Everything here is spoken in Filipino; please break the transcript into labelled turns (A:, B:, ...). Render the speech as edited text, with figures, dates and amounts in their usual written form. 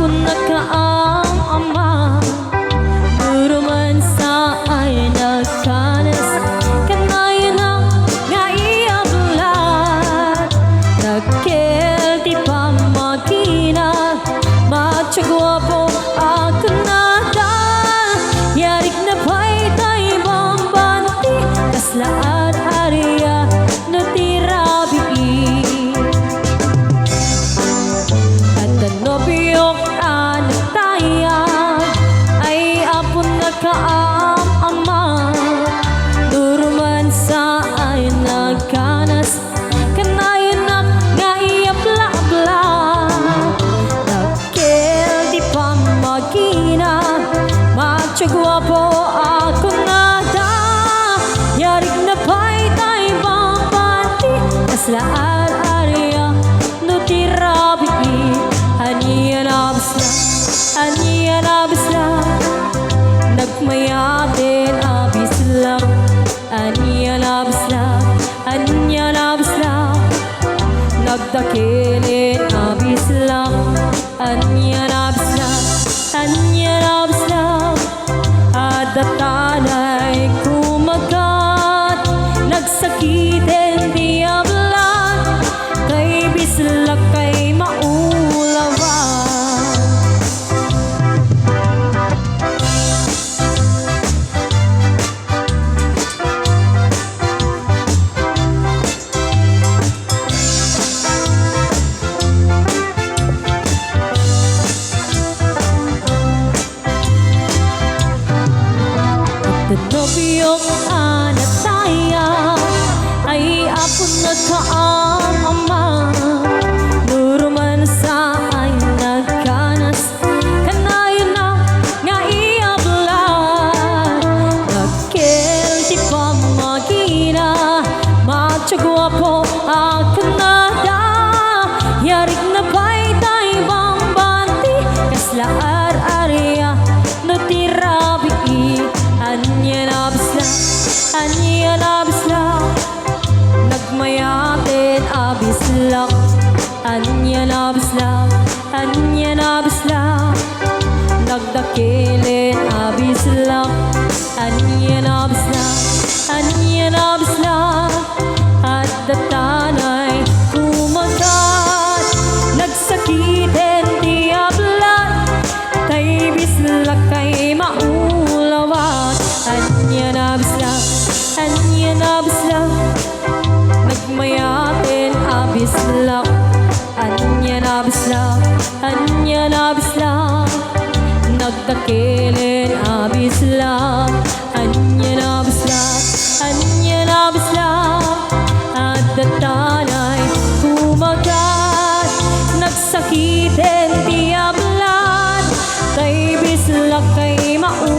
A: ako nakaam-ama, duruman sa ay nagkanas, kanayan na nga iablat, nagkel di pa makina, matsagwapo ako nada, yarik na pa'y tayo bambanti, kaslaan area no tirabi. Kaam-ama, duruman sa ay nagkanas, kanayon na nga iabla-abla, nagkel di pa magina, matsagwapo ako nada, yarik na pa'y tayo bambati, kaslaan area no tirabi, aniya na basla, aniya na basla, nagmayatin abis lang, anya labis lang, anya labis lang, nagdakilin abis lang, anya labis lang, anya labis lang, at datanay kumagat, nagsakitin di ablan, kay bislak kay maulawan. Nobiyong anataya ay apon nagkaam-ama, duruman sa ay nagkanas, kanayon na nga iablan, nagkel di pa magina, matsagwapo ako nada, yarik na pa'y tayo bambanti, kaslaar area no tirabi. Anya labis lang, anya labis lang, nagmayatin abis lang, anya labis lang, anya labis lang, nagdakilin abis lang, anya labis lang, anya labis lang, at datanay kumagat, nagsakitin di ablan, kay bislak kay maulawan. Anya nabis lang, anya nabis lang, nagmayatin abis lang, anya nabis lang, anya nabis lang, nagdakilin abis lang, anya nabis lang, anya nabis lang, at datanay kumagat, nagsakitin di ablan, kay bislak kay maulawan.